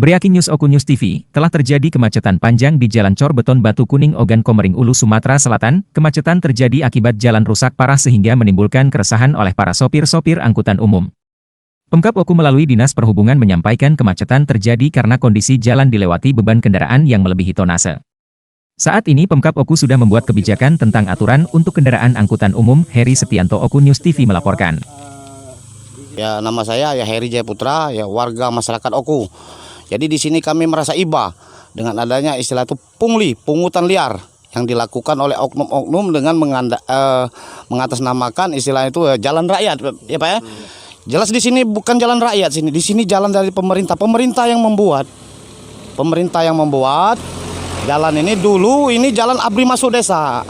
Breaking News Oku News TV, telah terjadi kemacetan panjang di Jalan Cor Beton Batu Kuning Ogan Komering Ulu Sumatera Selatan. Kemacetan terjadi akibat jalan rusak parah sehingga menimbulkan keresahan oleh para sopir-sopir angkutan umum. Pemkab Oku melalui Dinas Perhubungan menyampaikan kemacetan terjadi karena kondisi jalan dilewati beban kendaraan yang melebihi tonase. Saat ini Pemkab Oku sudah membuat kebijakan tentang aturan untuk kendaraan angkutan umum. Heri Setianto, Oku News TV melaporkan. Ya, nama saya ya Heri Jaya Putra, ya warga masyarakat Oku. Jadi di sini kami merasa iba dengan adanya istilah itu pungli, pungutan liar yang dilakukan oleh oknum-oknum dengan mengatasnamakan istilah itu jalan rakyat, ya Pak ya. Jelas di sini bukan jalan rakyat sini, di sini jalan dari pemerintah. Pemerintah yang membuat jalan ini dulu ini jalan abri masuk desa.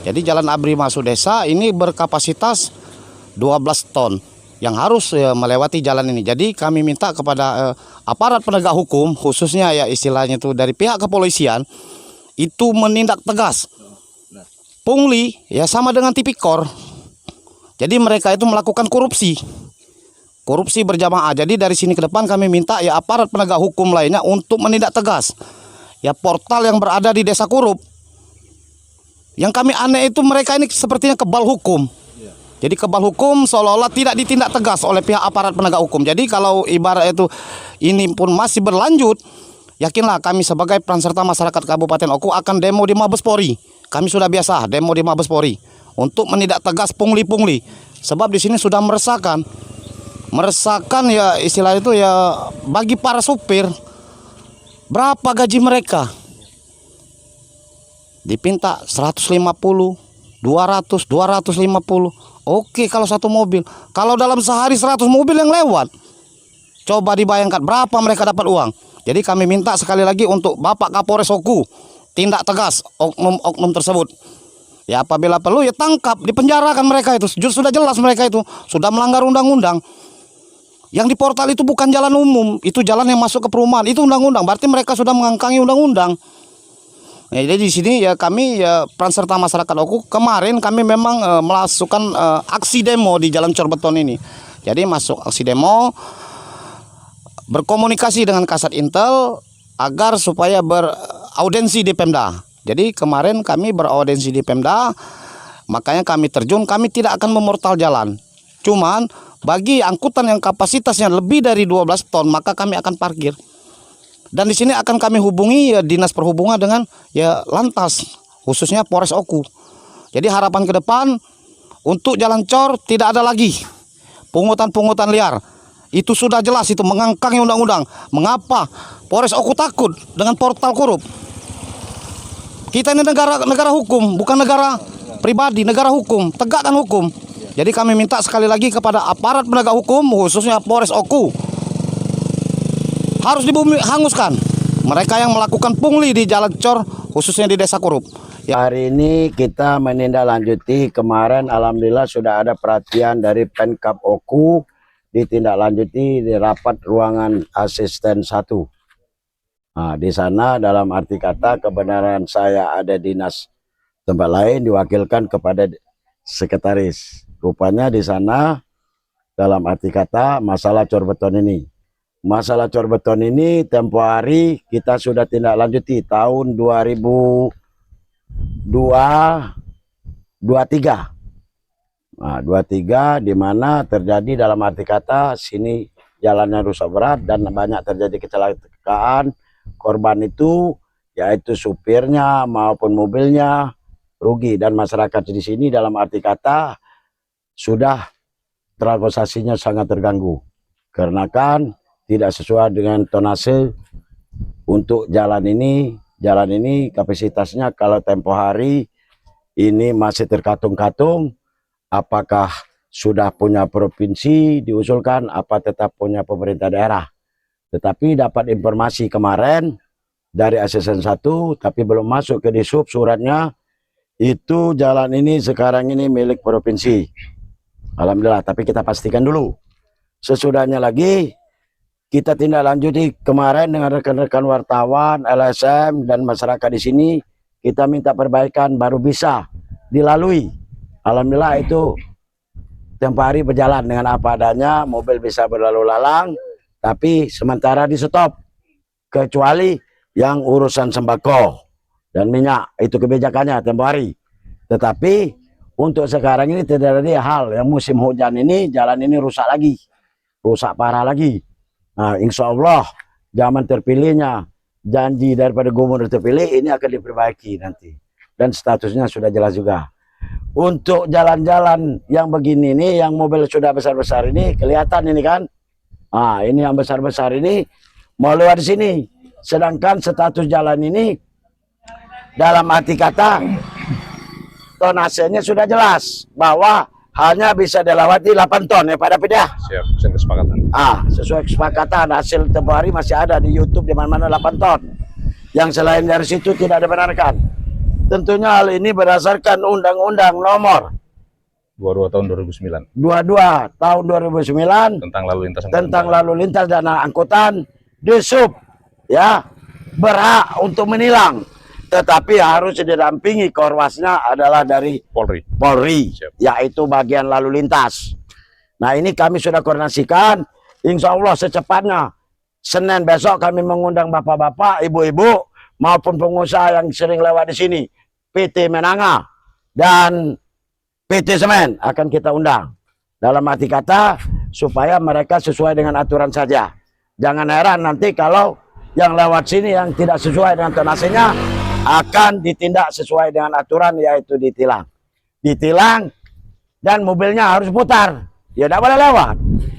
Jadi jalan abri masuk desa ini berkapasitas 12 ton yang harus melewati jalan ini. Jadi kami minta kepada aparat penegak hukum, khususnya ya istilahnya itu dari pihak kepolisian, itu menindak tegas. Pungli ya sama dengan tipikor. Jadi mereka itu melakukan korupsi berjamaah. Jadi dari sini ke depan kami minta ya aparat penegak hukum lainnya untuk menindak tegas. Ya portal yang berada di Desa Kurup. Yang kami aneh itu mereka ini sepertinya kebal hukum. Jadi kebal hukum seolah-olah tidak ditindak tegas oleh pihak aparat penegak hukum. Jadi kalau ibarat itu ini pun masih berlanjut, yakinlah kami sebagai peran serta masyarakat Kabupaten Oku akan demo di Mabes Polri. Kami sudah biasa demo di Mabes Polri untuk menindak tegas pungli-pungli. Sebab di sini sudah meresahkan ya istilah itu ya bagi para supir. Berapa gaji mereka? Dipinta 150, 200, 250. Oke kalau satu mobil. Kalau dalam sehari 100 mobil yang lewat, coba dibayangkan berapa mereka dapat uang. Jadi kami minta sekali lagi untuk Bapak Kapolres Oku tindak tegas oknum-oknum tersebut. Ya apabila perlu ya tangkap, dipenjarakan mereka itu. Sudah jelas mereka itu sudah melanggar undang-undang. Yang di portal itu bukan jalan umum, itu jalan yang masuk ke perumahan, itu undang-undang. Berarti mereka sudah mengangkangi undang-undang. Ya, jadi di sini ya kami ya peran serta masyarakat Oku kemarin kami memang melakukan aksi demo di Jalan Cor Beton ini. Jadi masuk aksi demo berkomunikasi dengan Kasat Intel agar supaya beraudensi di Pemda. Jadi kemarin kami beraudensi di Pemda, makanya kami terjun, kami tidak akan memortal jalan. Cuman bagi angkutan yang kapasitasnya lebih dari 12 ton maka kami akan parkir. Dan di sini akan kami hubungi ya, Dinas Perhubungan dengan ya Lantas, khususnya Polres Oku. Jadi harapan ke depan untuk jalan cor tidak ada lagi pungutan-pungutan liar. Itu sudah jelas itu mengangkangi undang-undang. Mengapa Polres Oku takut dengan portal korup? Kita ini negara hukum, bukan negara pribadi, negara hukum, tegakkan hukum. Jadi kami minta sekali lagi kepada aparat penegak hukum, khususnya Polres Oku, harus dibumi hanguskan mereka yang melakukan pungli di jalan cor khususnya di Desa Kurup. Ya. Hari ini kita menindaklanjuti, kemarin alhamdulillah sudah ada perhatian dari Pemkab Oku, ditindaklanjuti di rapat ruangan asisten 1. Nah, di sana dalam arti kata kebenaran saya ada dinas tempat lain diwakilkan kepada sekretaris. Rupanya di sana dalam arti kata masalah cor beton ini. Masalah cor beton ini tempo hari kita sudah tindak lanjuti tahun 2023. Nah, 23 di mana terjadi dalam arti kata sini jalannya rusak berat dan banyak terjadi kecelakaan. Korban itu yaitu supirnya maupun mobilnya rugi dan masyarakat di sini dalam arti kata sudah transportasinya sangat terganggu karena kan tidak sesuai dengan tonase untuk jalan ini. Jalan ini kapasitasnya kalau tempo hari ini masih terkatung-katung. Apakah sudah punya provinsi diusulkan, apa tetap punya pemerintah daerah. Tetapi dapat informasi kemarin dari asisten 1, tapi belum masuk ke Disub suratnya. Itu jalan ini sekarang ini milik provinsi. Alhamdulillah, tapi kita pastikan dulu. Sesudahnya lagi kita tindak lanjuti kemarin dengan rekan-rekan wartawan, LSM dan masyarakat di sini. Kita minta perbaikan baru bisa dilalui. Alhamdulillah itu tempo hari berjalan dengan apa adanya, mobil bisa berlalu lalang, tapi sementara di stop kecuali yang urusan sembako dan minyak, itu kebijakannya tempo hari. Tetapi untuk sekarang ini tidak ada hal yang musim hujan ini jalan ini rusak lagi, rusak parah lagi. Nah, insya Allah zaman terpilihnya janji daripada gubernur terpilih ini akan diperbaiki nanti, dan statusnya sudah jelas juga. Untuk jalan-jalan yang begini nih, yang mobil sudah besar-besar ini kelihatan ini kan. Nah, ini yang besar-besar ini mau lewat di sini. Sedangkan status jalan ini dalam arti kata tonasenya sudah jelas bahwa hanya bisa dilewati 8 ton ya Pak David ya. Siap, sesuai kesepakatan. Sesuai kesepakatan hasil tempo hari masih ada di YouTube di mana-mana 8 ton. Yang selain dari situ tidak dibenarkan. Tentunya hal ini berdasarkan Undang-Undang Nomor 22 tahun 2009 22 tahun 2009 tentang lalu lintas dan angkutan. Disub ya berhak untuk menilang, tetapi harus didampingi korwasnya adalah dari Polri, yaitu bagian lalu lintas. Nah, ini kami sudah koordinasikan, insya Allah secepatnya Senin besok kami mengundang bapak-bapak, ibu-ibu maupun pengusaha yang sering lewat di sini, PT Menanga dan PT Semen akan kita undang. Dalam arti kata supaya mereka sesuai dengan aturan saja. Jangan heran nanti kalau yang lewat sini yang tidak sesuai dengan tonasenya akan ditindak sesuai dengan aturan, yaitu ditilang. Ditilang dan mobilnya harus putar. Ya tidak boleh lewat.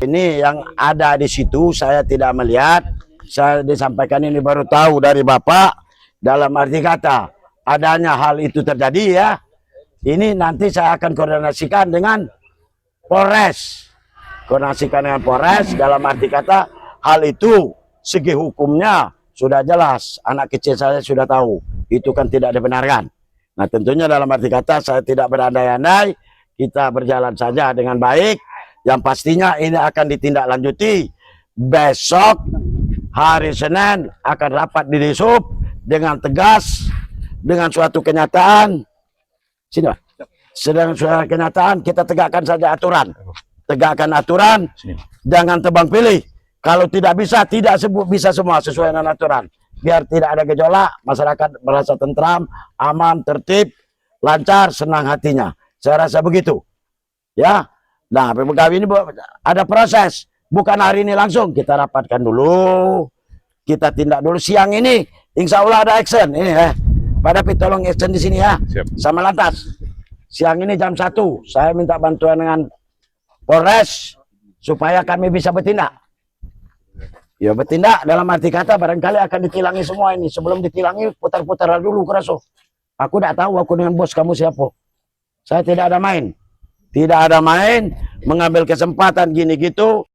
Ini yang ada di situ saya tidak melihat. Saya disampaikan ini baru tahu dari Bapak. Dalam arti kata adanya hal itu terjadi ya. Ini nanti saya akan koordinasikan dengan Polres. Koordinasikan dengan Polres dalam arti kata hal itu segi hukumnya sudah jelas. Anak kecil saya sudah tahu. Itu kan tidak dibenarkan. Nah, tentunya dalam arti kata saya tidak berandai-andai. Kita berjalan saja dengan baik. Yang pastinya ini akan ditindaklanjuti. Besok hari Senin akan rapat di Disub dengan tegas, dengan suatu kenyataan. Sini Pak. Sedang suatu kenyataan kita tegakkan saja aturan. Tegakkan aturan. Jangan tebang pilih. Kalau tidak bisa, tidak bisa semua sesuai dengan aturan. Biar tidak ada gejolak, masyarakat merasa tentram, aman, tertib, lancar, senang hatinya. Saya rasa begitu. Ya. Nah, PPKB ini ada proses. Bukan hari ini langsung. Kita rapatkan dulu. Kita tindak dulu. Siang ini, insya Allah ada action. Ini ya. Pak David tolong action di sini ya. Siap. Sama lantas. Siang ini jam 1. Saya minta bantuan dengan Polres supaya kami bisa bertindak. Ya bertindak dalam arti kata barangkali akan ditilangi semua ini. Sebelum ditilangi putar-putar dulu Keraso. Aku tidak tahu aku dengan bos kamu siapa. Saya tidak ada main. Tidak ada main mengambil kesempatan gini gitu